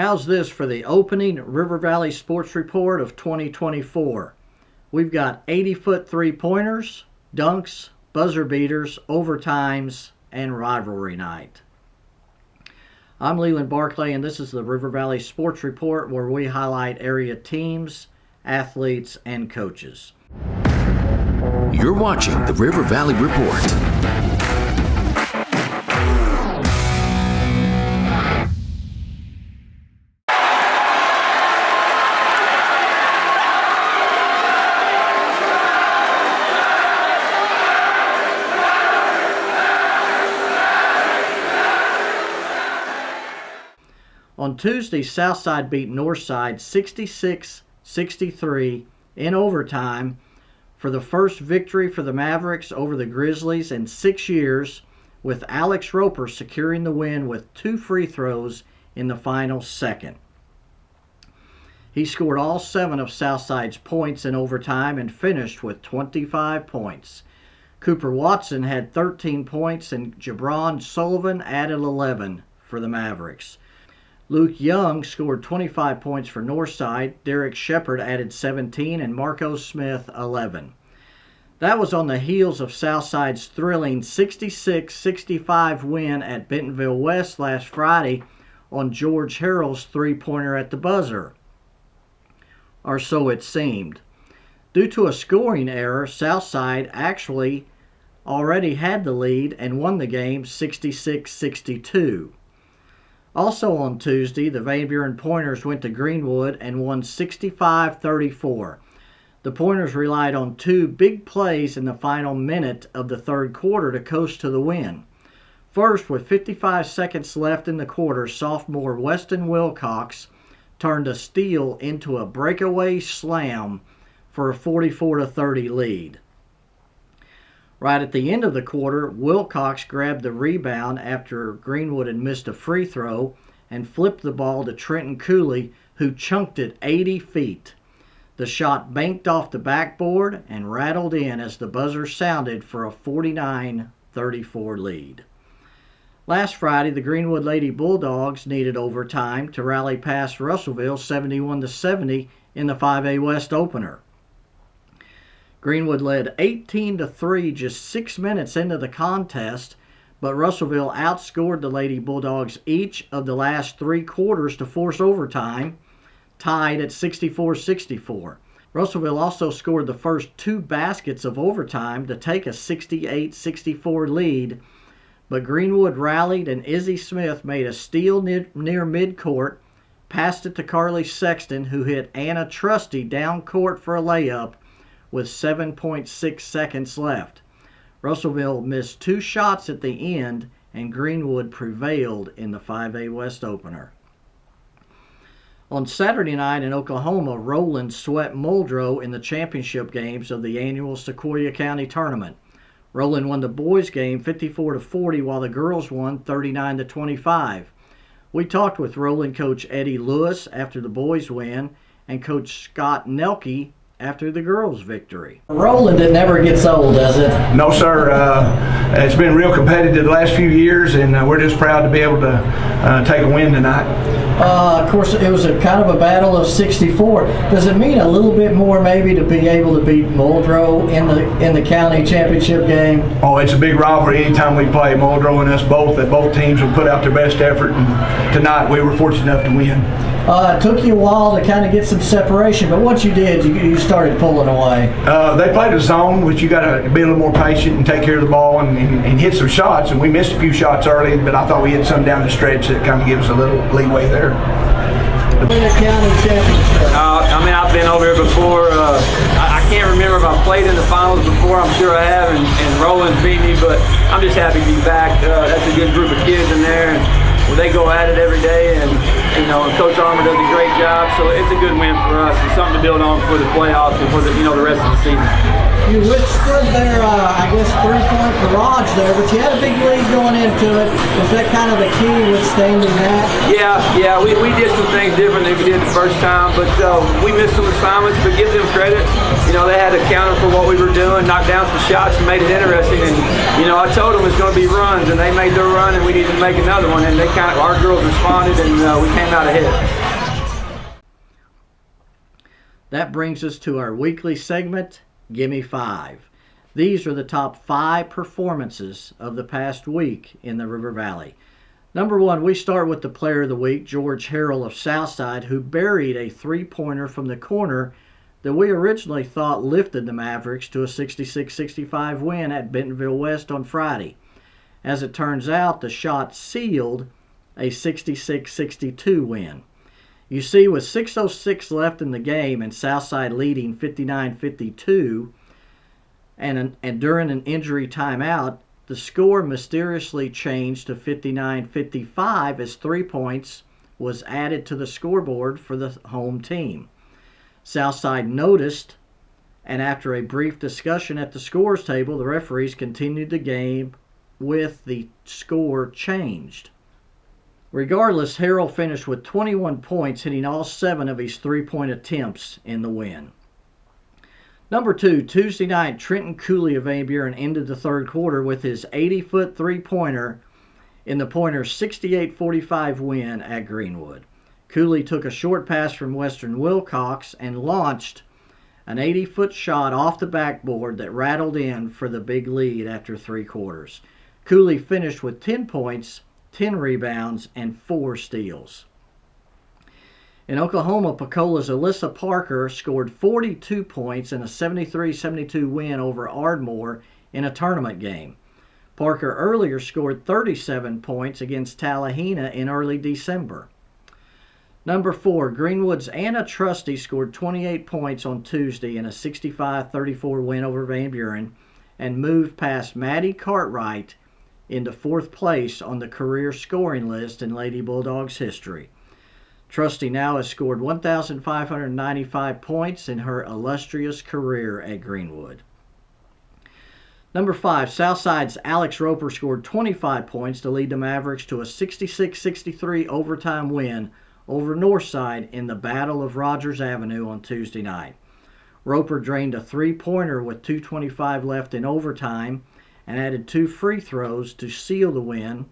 How's this for the opening River Valley Sports Report of 2024? We've got 80-foot three-pointers, dunks, buzzer beaters, overtimes, and rivalry night. I'm Leland Barclay, and this is the River Valley Sports Report, where we highlight area teams, athletes, and coaches. You're watching the River Valley Report. On Tuesday, Southside beat Northside 66-63 in overtime for the first victory for the Mavericks over the Grizzlies in 6 years, with Alex Roper securing the win with 2 free throws in the final second. He scored all 7 of Southside's points in overtime and finished with 25 points. Cooper Watson had 13 points and Jabron Sullivan added 11 for the Mavericks. Luke Young scored 25 points for Northside, Derek Shepard added 17, and Marco Smith 11. That was on the heels of Southside's thrilling 66-65 win at Bentonville West last Friday on George Harrell's three-pointer at the buzzer. Or so it seemed. Due to a scoring error, Southside actually already had the lead and won the game 66-62. Also on Tuesday, the Van Buren Pointers went to Greenwood and won 65-34. The Pointers relied on 2 big plays in the final minute of the third quarter to coast to the win. First, with 55 seconds left in the quarter, sophomore Weston Wilcox turned a steal into a breakaway slam for a 44-30 lead. Right at the end of the quarter, Wilcox grabbed the rebound after Greenwood had missed a free throw and flipped the ball to Trenton Cooley, who chunked it 80 feet. The shot banked off the backboard and rattled in as the buzzer sounded for a 49-34 lead. Last Friday, the Greenwood Lady Bulldogs needed overtime to rally past Russellville 71-70 in the 5A West opener. Greenwood led 18-3 just 6 minutes into the contest, but Russellville outscored the Lady Bulldogs each of the last 3 quarters to force overtime, tied at 64-64. Russellville also scored the first 2 baskets of overtime to take a 68-64 lead, but Greenwood rallied and Izzy Smith made a steal near midcourt, passed it to Carly Sexton, who hit Anna Trusty down court for a layup with 7.6 seconds left. Russellville missed 2 shots at the end, and Greenwood prevailed in the 5A West opener. On Saturday night in Oklahoma, Roland swept Muldrow in the championship games of the annual Sequoyah County Tournament. Roland won the boys' game 54-40, while the girls won 39-25. We talked with Roland coach Eddie Lewis after the boys' win and Coach Scott Nelke after the girls' victory. Roland, it never gets old, does it? No, sir. It's been real competitive the last few years, and we're just proud to be able to take a win tonight. Of course, it was a kind of a battle of 64. Does it mean a little bit more maybe to be able to beat Muldrow in the county championship game? Oh, it's a big rivalry anytime we play. Muldrow and us both, that both teams will put out their best effort, and tonight we were fortunate enough to win. It took you a while to kind of get some separation, but once you did, you started pulling away. They played a zone, which you got to be a little more patient and take care of the ball and hit some shots. And we missed a few shots early, but I thought we hit some down the stretch that kind of gives us a little leeway there. County championship. I've been over here before. I can't remember if I've played in the finals before. I'm sure I have, and Roland's beat me, but I'm just happy to be back. That's a good group of kids in there. And they go at it every day, and Coach Armour does a great job. So it's a good win for us. It's something to build on for the playoffs and for the rest of the season. You withstood their, I guess, 3-point barrage there, but you had a big lead going into it. Was that kind of the key, withstanding that? Yeah, we did some things different than we did the first time, but we missed some assignments, but give them credit. You know, they had accounted for what we were doing, knocked down some shots and made it interesting. And, you know, I told them it's going to be runs, and they made their run, and we needed to make another one. And they our girls responded, and we came out ahead. That brings us to our weekly segment, Gimme 5. These are the top 5 performances of the past week in the River Valley. Number 1, we start with the player of the week, George Harrell of Southside, who buried a 3-pointer from the corner that we originally thought lifted the Mavericks to a 66-65 win at Bentonville West on Friday. As it turns out, the shot sealed a 66-62 win. You see, with 6:06 left in the game and Southside leading 59-52, and during an injury timeout, the score mysteriously changed to 59-55 as 3 points was added to the scoreboard for the home team. Southside noticed, and after a brief discussion at the scores table, the referees continued the game with the score changed. Regardless, Harrell finished with 21 points, hitting all 7 of his 3-point attempts in the win. Number 2, Tuesday night, Trenton Cooley of Van Buren ended the third quarter with his 80-foot 3-pointer in the Pointers' 68-45 win at Greenwood. Cooley took a short pass from Western Wilcox and launched an 80-foot shot off the backboard that rattled in for the big lead after 3 quarters. Cooley finished with 10 points, 10 rebounds, and 4 steals. In Oklahoma, Pecola's Alyssa Parker scored 42 points in a 73-72 win over Ardmore in a tournament game. Parker earlier scored 37 points against Tallahena in early December. Number 4, Greenwood's Anna Trusty scored 28 points on Tuesday in a 65-34 win over Van Buren and moved past Maddie Cartwright into 4th place on the career scoring list in Lady Bulldogs history. Trusty now has scored 1,595 points in her illustrious career at Greenwood. Number 5, Southside's Alex Roper scored 25 points to lead the Mavericks to a 66-63 overtime win over Northside in the Battle of Rogers Avenue on Tuesday night. Roper drained a 3-pointer with 2:25 left in overtime and added 2 free throws to seal the win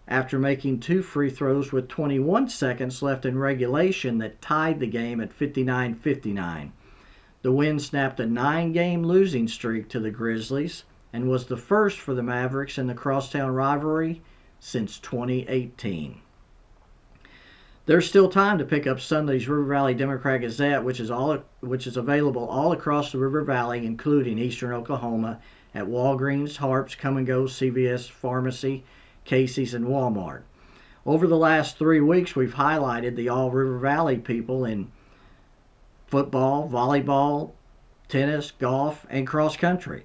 after making 2 free throws with 21 seconds left in regulation that tied the game at 59-59. The win snapped a 9-game losing streak to the Grizzlies and was the first for the Mavericks in the crosstown rivalry since 2018. There's still time to pick up Sunday's River Valley Democrat-Gazette, which is available all across the River Valley, including eastern Oklahoma, at Walgreens, Harps, Come and Go, CVS Pharmacy, Casey's, and Walmart. Over the last 3 weeks, we've highlighted the All River Valley people in football, volleyball, tennis, golf, and cross country.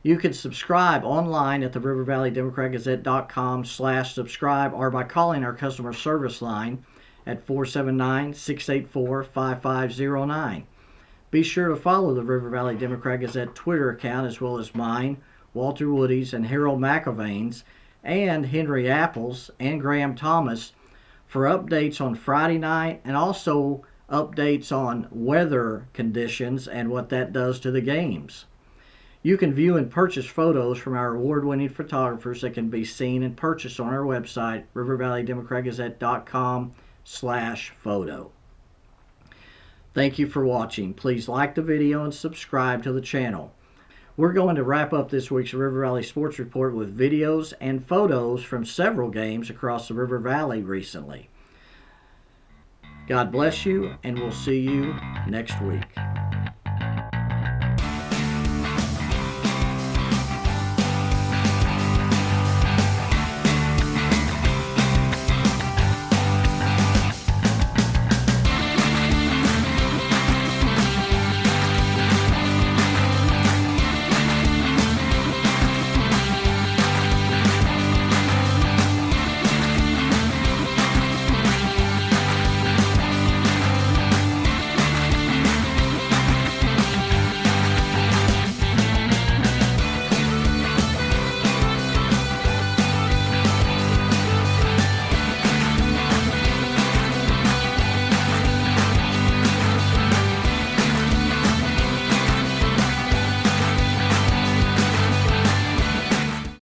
You can subscribe online at the rivervalleydemocratgazette.com/subscribe or by calling our customer service line at 479-684-5509. Be sure to follow the River Valley Democrat-Gazette Twitter account as well as mine, Walter Woody's, and Harold McIlvain's, and Henry Apple's and Graham Thomas for updates on Friday night and also updates on weather conditions and what that does to the games. You can view and purchase photos from our award-winning photographers that can be seen and purchased on our website, rivervalleydemocratgazette.com/photo. Thank you for watching. Please like the video and subscribe to the channel. We're going to wrap up this week's River Valley Sports Report with videos and photos from several games across the River Valley recently. God bless you, and we'll see you next week.